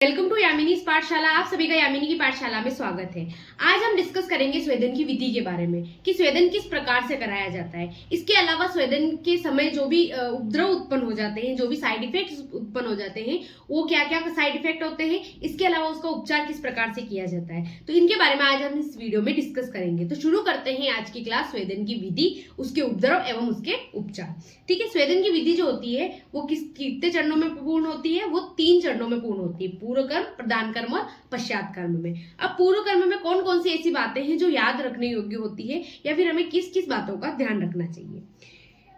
Welcome to यामिनीज पाठशाला। आप सभी का यामिनी की पाठशाला में स्वागत है। आज हम डिस्कस करेंगे स्वेदन की विधि के बारे में कि स्वेदन किस प्रकार से कराया जाता है। इसके अलावा स्वेदन के समय जो भी उपद्रव उत्पन्न हो जाते हैं, जो भी साइड इफेक्ट्स उत्पन्न हो जाते हैं, वो क्या क्या साइड इफेक्ट होते हैं, इसके अलावा उसका उपचार किस प्रकार से किया जाता है, तो इनके बारे में आज हम इस वीडियो में डिस्कस करेंगे। तो शुरू करते हैं आज की क्लास स्वेदन की विधि, उसके उपद्रव एवं उसके उपचार। ठीक है, स्वेदन की विधि जो होती है वो कितने चरणों में पूर्ण होती है? वो 3 चरणों में पूर्ण होती है, पूर्व कर्म, प्रधान कर्म और पश्चात कर्म में। अब पूर्व कर्म में कौन कौन सी ऐसी बातें हैं जो याद रखने योग्य होती है या फिर हमें किस किस बातों का ध्यान रखना चाहिए?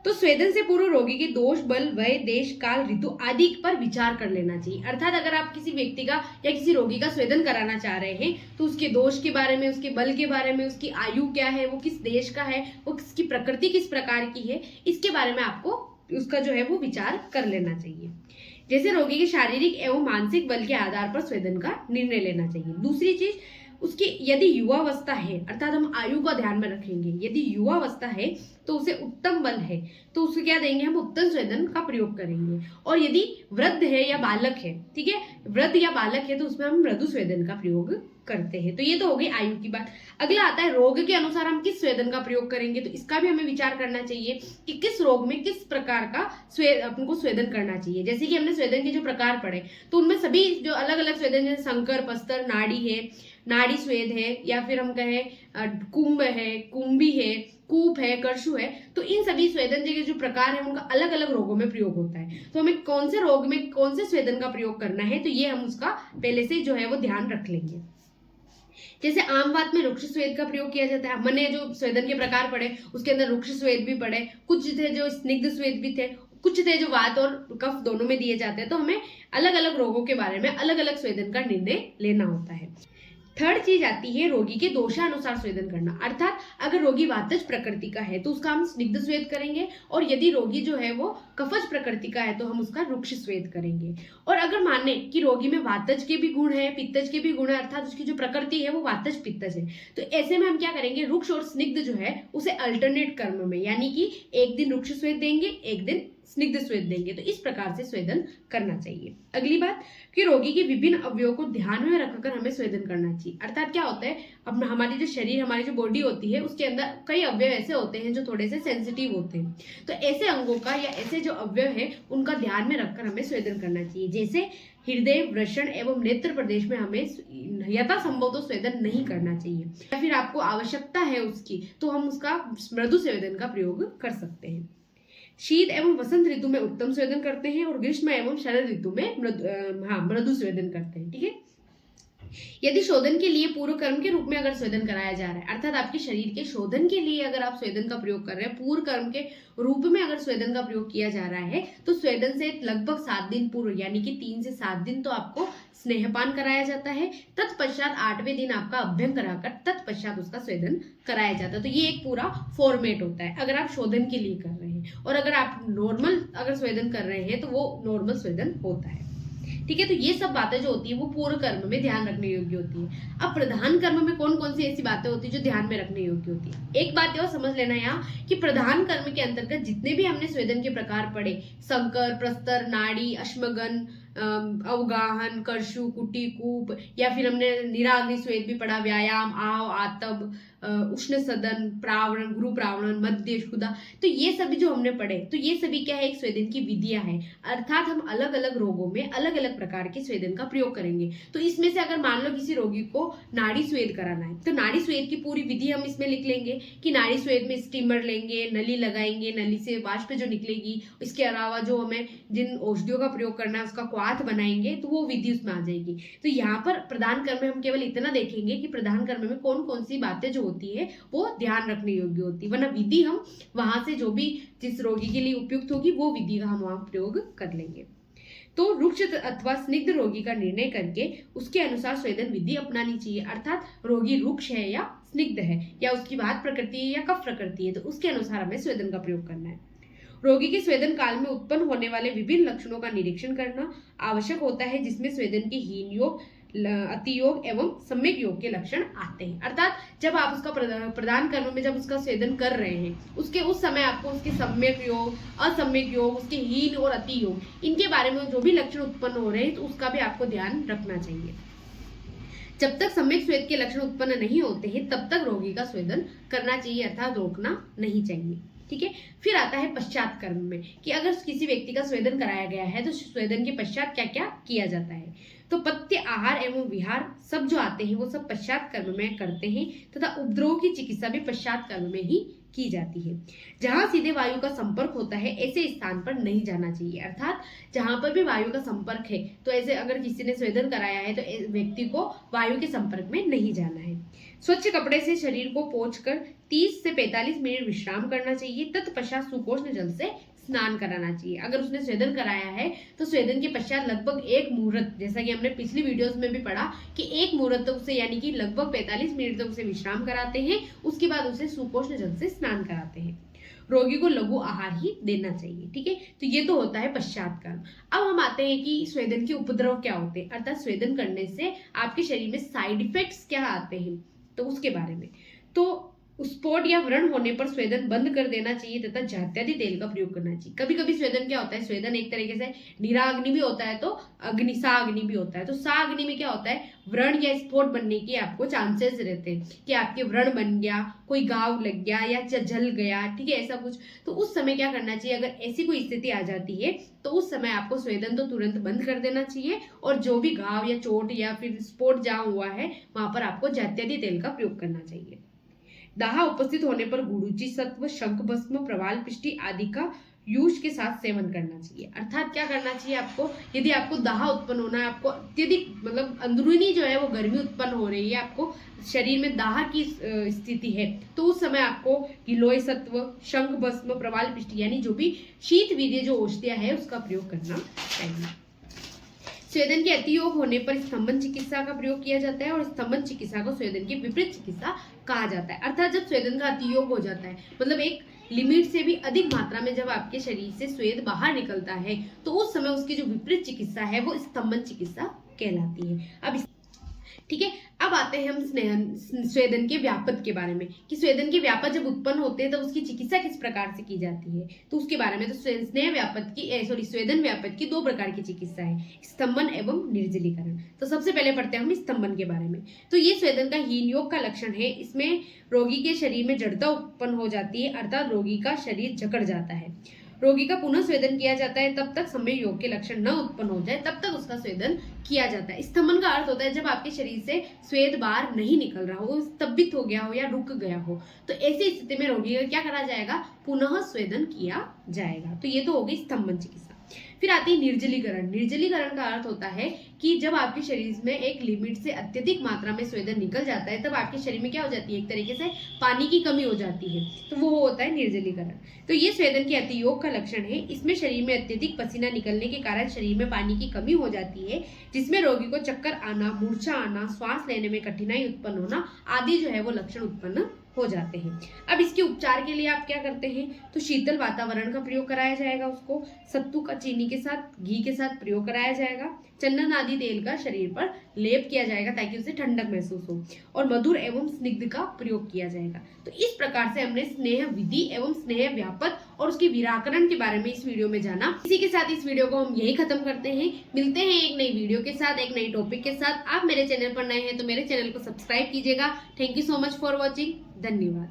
तो स्वेदन से पूर्व रोगी के दोष, बल, वय, देश, काल, ऋतु आदि पर विचार कर लेना चाहिए। अर्थात अगर आप किसी व्यक्ति का या किसी रोगी का स्वेदन कराना चाह रहे हैं तो उसके दोष के बारे में, उसके बल के बारे में, उसकी आयु क्या है, वो किस देश का है, वो किसकी प्रकृति किस प्रकार की है, इसके बारे में आपको उसका जो है वो विचार कर लेना चाहिए। जैसे रोगी के शारीरिक एवं मानसिक बल के आधार पर स्वेदन का निर्णय लेना चाहिए। दूसरी चीज, उसकी यदि युवावस्था है, अर्थात हम आयु का ध्यान में रखेंगे, यदि युवावस्था है तो उसे उत्तम बल है तो उसे क्या देंगे, हम उत्तम स्वेदन का प्रयोग करेंगे। और यदि वृद्ध है या बालक है, ठीक है, वृद्ध या बालक है तो उसमें हम मृदु स्वेदन का प्रयोग करते हैं। तो ये तो हो गई आयु की बात। अगला आता है रोग के अनुसार हम किस स्वेदन का प्रयोग करेंगे। तो इसका भी हमें विचार करना चाहिए कि किस रोग में किस प्रकार का अपन को स्वेदन करना चाहिए। जैसे कि हमने स्वेदन के जो प्रकार पढ़े तो उनमें सभी जो अलग अलग स्वेदन, जैसे संकर, पस्तर, नाड़ी है, नाड़ी स्वेद है, या फिर हम कहें कुंभ है, कुंभी है, कूप है, करशु है, तो इन सभी स्वेदन के जो प्रकार है उनका अलग अलग रोगों में प्रयोग होता है। तो हमें कौन से रोग में कौन से स्वेदन का प्रयोग करना है, तो ये हम उसका पहले से जो है वो ध्यान रख लेंगे। जैसे आम बात में रुक्ष स्वेद का प्रयोग किया जाता है। हमने जो स्वेदन के प्रकार पढ़े उसके अंदर रुक्ष स्वेद भी पढ़े, कुछ थे जो स्निग्ध स्वेद भी थे, कुछ थे जो वात और कफ दोनों में दिए जाते हैं। तो हमें अलग अलग रोगों के बारे में अलग अलग स्वेदन का निर्णय लेना होता है। थर्ड चीज आती है रोगी के दोषानुसार स्वेदन करना। अर्थात अगर रोगी वातज प्रकृति का है तो उसका हम स्निग्ध स्वेद करेंगे, और यदि रोगी जो है वो कफज प्रकृति का है तो हम उसका रुक्ष स्वेद करेंगे। और अगर माने कि रोगी में वातज के भी गुण है, पित्तज के भी गुण है, अर्थात उसकी जो प्रकृति है वो वातज पित्तज है, तो ऐसे में हम क्या करेंगे, रुक्ष और स्निग्ध जो है उसे अल्टरनेट कर्म में, यानी कि एक दिन रुक्ष स्वेद देंगे, एक दिन स्निग्ध स्वेद देंगे। तो इस प्रकार से स्वेदन करना चाहिए। अगली बात कि रोगी के विभिन्न अवयवों को ध्यान में रखकर हमें स्वेदन करना चाहिए। अर्थात क्या होता है, अब हमारी जो शरीर, हमारी जो बॉडी होती है उसके अंदर कई अवयव ऐसे होते हैं जो थोड़े से सेंसिटिव होते हैं। तो ऐसे अंगों का या ऐसे जो अवयव है उनका ध्यान में रखकर हमें स्वेदन करना चाहिए। जैसे हृदय, वृषण एवं नेत्र प्रदेश में हमें यथासंभव तो स्वेदन नहीं करना चाहिए, या फिर आपको आवश्यकता है उसकी तो हम उसका मृदु स्वेदन का प्रयोग कर सकते हैं। शीत एवं वसंत ऋतु में उत्तम स्वेदन करते हैं और ग्रीष्म एवं शरद ऋतु में मृदु स्वेदन करते हैं। ठीक है, यदि शोधन के लिए पूर्व कर्म के रूप में अगर स्वेदन कराया जा रहा है, अर्थात आपके शरीर के शोधन के लिए अगर आप स्वेदन का प्रयोग कर रहे हैं, पूर्व कर्म के रूप में अगर स्वेदन का प्रयोग किया जा रहा है, तो स्वेदन से लगभग 7 दिन पूर्व, यानी कि 3 से 7 दिन तो आपको स्नेहपान कराया जाता है। तत्पश्चात 8वें दिन आपका अभ्यंग कराकर तत्पश्चात उसका स्वेदन कराया जाता है। तो ये एक पूरा फॉर्मेट होता है अगर आप शोधन के लिए कर रहे हैं, और अगर आप नॉर्मल अगर स्वेदन कर रहे हैं तो वो नॉर्मल स्वेदन होता है। ठीक है, तो ये सब बातें जो होती है वो पूर्व कर्म में ध्यान रखने योग्य होती है। अब प्रधान कर्म में कौन कौन सी ऐसी बातें होती है जो ध्यान में रखने योग्य होती है। एक बात और समझ लेना यहाँ कि प्रधान कर्म के अंतर्गत जितने भी हमने स्वेदन के प्रकार पढ़े, संकर, प्रस्तर, नाड़ी, अश्मगन, अवगाहन, करशु, कुटी, कूप, या फिर हमने निराग्नि स्वेद भी पढ़ा, व्यायाम, आव, आतब, उष्ण सदन, प्रावरण, गुरु प्रावरण, मध्य, क्षुधा, तो ये सभी जो हमने पढ़े, तो ये सभी क्या है, एक स्वेदन की विधियां हैं। अर्थात हम अलग अलग रोगों में अलग अलग प्रकार के स्वेदन का प्रयोग करेंगे। तो इसमें से अगर मान लो किसी रोगी को नाड़ी स्वेद कराना है तो नाड़ी स्वेद की पूरी विधि हम इसमें लिख लेंगे कि नाड़ी स्वेद में स्टीमर लेंगे, नली लगाएंगे, नली से वाष्प जो निकलेगी, इसके अलावा जो हमें जिन औषधियों का प्रयोग करना है उसका क्वाथ बनाएंगे, तो वो विधि उसमें आ जाएगी। तो यहाँ पर प्रधान कर्म में हम केवल इतना देखेंगे कि प्रधान कर्म में कौन कौन सी बातें जो होती है वो ध्यान रखने योग्य होती है, वरना विधि हम वहां से जो भी जिस रोगी के लिए उपयुक्त होगी वो विधि का हम वहां प्रयोग कर लेंगे। तो रुक्ष अथवा स्निग्ध रोगी का निर्णय करके उसके अनुसार स्वेदन विधि अपनानी चाहिए। अर्थात रोगी रुक्ष है या स्निग्ध है, या उसकी वात प्रकृति है या कफ प्रकृति है, तो उसके अनुसार हमें स्वेदन का प्रयोग करना है। रोगी के स्वेदन काल में उत्पन्न होने वाले विभिन्न लक्षणों का निरीक्षण करना आवश्यक होता है, जिसमें स्वेदन के हीन योग, अति योग एवं सम्यक योग के लक्षण आते हैं। अर्थात जब आप उसका प्रदान कर्म में जब उसका स्वेदन कर रहे हैं उस समय आपको उसके सम्यक योग, असम्यक योग, उसके हीन और अति योग, इनके बारे में जो भी लक्षण उत्पन्न हो रहे हैं तो उसका भी आपको ध्यान रखना चाहिए। जब तक सम्यक स्वेद के लक्षण उत्पन्न नहीं होते हैं तब तक रोगी का स्वेदन करना चाहिए, अर्थात रोकना नहीं चाहिए। ठीक है। फिर आता है पश्चात कर्म में कि अगर किसी व्यक्ति का स्वेदन कराया गया है तो स्वेदन के पश्चात क्या क्या किया जाता है। तो पथ्य, आहार एवं विहार सब जो आते हैं वो सब पश्चात कर्म में करते हैं तथा उपद्रव की चिकित्सा भी पश्चात कर्म में ही की जाती है। जहां सीधे वायु का संपर्क होता है ऐसे स्थान पर नहीं जाना चाहिए, अर्थात जहां पर भी वायु का संपर्क है तो ऐसे अगर किसी ने स्वेदन कराया है तो व्यक्ति को वायु के संपर्क में नहीं जाना है। स्वच्छ कपड़े से शरीर को पोंछकर 30 से 45 मिनट विश्राम करना चाहिए। तत्पश्चात सुकोष्ण जल से स्नान कराना चाहिए। अगर उसने स्वेदन कराया है तो स्वेदन के पश्चात लगभग 1 मुहूर्त, जैसा कि हमने पिछली वीडियोस में भी पढ़ा कि 1 मुहूर्त तक उसे यानी कि लगभग 45 मिनट तक उसे विश्राम कराते हैं। उसके बाद उसे सुकोष्ण जल से स्नान कराते हैं। रोगी को लघु आहार ही देना चाहिए। ठीक है। तो ये तो होता है पश्चात कर्म। अब हम आते हैं कि स्वेदन के उपद्रव क्या होते हैं, अर्थात स्वेदन करने से आपके शरीर में साइड इफेक्ट्स क्या आते हैं तो उसके बारे में। तो स्पॉट या व्रण होने पर स्वेदन बंद कर देना चाहिए तथा जात्यादि तेल का प्रयोग करना चाहिए। कभी कभी स्वेदन क्या होता है, स्वेदन एक तरीके से निराग्नि भी होता है तो साग्नि भी होता है। तो साग्नि में क्या होता है, व्रण या स्पॉट बनने के आपको चांसेस रहते हैं कि आपके व्रण बन गया, कोई घाव लग गया या जल गया, ठीक है, ऐसा कुछ। तो उस समय क्या करना चाहिए, अगर ऐसी कोई स्थिति आ जाती है तो उस समय आपको स्वेदन तो तुरंत बंद कर देना चाहिए और जो भी घाव या चोट या फिर स्पॉट जहां हुआ है वहां पर आपको जात्यादि तेल का प्रयोग करना चाहिए। दाह उपस्थित होने पर गुडुचि सत्व, शंख भस्म, प्रवाल पिष्टी आदि का यूज के साथ सेवन करना चाहिए। अर्थात क्या करना चाहिए आपको, यदि आपको दाह उत्पन्न होना है, आपको अत्यधिक मतलब अंदरूनी जो है वो गर्मी उत्पन्न हो रही है, आपको शरीर में दाह की स्थिति है, तो उस समय आपको गिलोय सत्व, शंख भस्म, प्रवाल पिष्टी यानी जो भी शीत वीर्य जो औषधियां है उसका प्रयोग करना चाहिए। स्वेदन के अतियोग होने पर स्तंभन चिकित्सा का प्रयोग किया जाता है और स्तंभन चिकित्सा को स्वेदन की विपरीत चिकित्सा कहा जाता है। अर्थात जब स्वेदन का अतियोग हो जाता है मतलब एक लिमिट से भी अधिक मात्रा में जब आपके शरीर से स्वेद बाहर निकलता है तो उस समय उसकी जो विपरीत चिकित्सा है वो स्तंभन चिकित्सा कहलाती है। अब ठीक है, अब आते हैं हम स्वेदन के व्यापक के बारे में कि स्वेदन के व्यापक जब उत्पन्न होते हैं तो उसकी चिकित्सा किस प्रकार से की जाती है तो उसके बारे में। तो स्वेदन व्यापक की 2 प्रकार की चिकित्सा है, स्तंभन एवं निर्जलीकरण। तो सबसे पहले पढ़ते हैं हम स्तंभन के बारे में। तो ये स्वेदन का हीन योग का लक्षण है। इसमें रोगी के शरीर में जड़ता उत्पन्न हो जाती है, अर्थात रोगी का शरीर जकड़ जाता है। रोगी का पुनः स्वेदन किया जाता है तब तक समय योग के लक्षण न उत्पन्न हो जाए तब तक उसका स्वेदन किया जाता है। स्तंभन का अर्थ होता है जब आपके शरीर से स्वेद बाहर नहीं निकल रहा हो, स्तंभित हो गया हो या रुक गया हो, तो ऐसी स्थिति में रोगी का क्या करा जाएगा, पुनः स्वेदन किया जाएगा। तो ये तो हो गई स्तंभन चिकित्सा। फिर आती है निर्जलीकरण। निर्जलीकरण का अर्थ होता है कि जब आपके शरीर में एक लिमिट से अत्यधिक मात्रा में स्वेदन निकल जाता है तब आपके शरीर में क्या हो जाती है, एक तरीके से पानी की कमी हो जाती है, तो वो होता है निर्जलीकरण। तो ये स्वेदन के अतियोग का लक्षण है। इसमें शरीर में अत्यधिक पसीना निकलने के कारण शरीर में पानी की कमी हो जाती है, जिसमें रोगी को चक्कर आना, मूर्छा आना, श्वास लेने में कठिनाई उत्पन्न होना आदि जो है वो लक्षण उत्पन्न हो जाते हैं। अब इसके उपचार के लिए आप क्या करते हैं, तो शीतल वातावरण का प्रयोग कराया जाएगा, उसको सत्तू का चीनी के साथ, घी के साथ प्रयोग कराया जाएगा, चंदन आदि तेल का शरीर पर लेप किया जाएगा ताकि उसे ठंडक महसूस हो, और मधुर एवं स्निग्ध का प्रयोग किया जाएगा। तो इस प्रकार से हमने स्नेह विधि एवं स्नेह व्यापक और उसके विराकरण के बारे में इस वीडियो में जाना। इसी के साथ इस वीडियो को हम यही खत्म करते हैं। मिलते हैं एक नई वीडियो के साथ, एक नई टॉपिक के साथ। आप मेरे चैनल पर नए हैं तो मेरे चैनल को सब्सक्राइब कीजिएगा। Thank you so much for watching. धन्यवाद।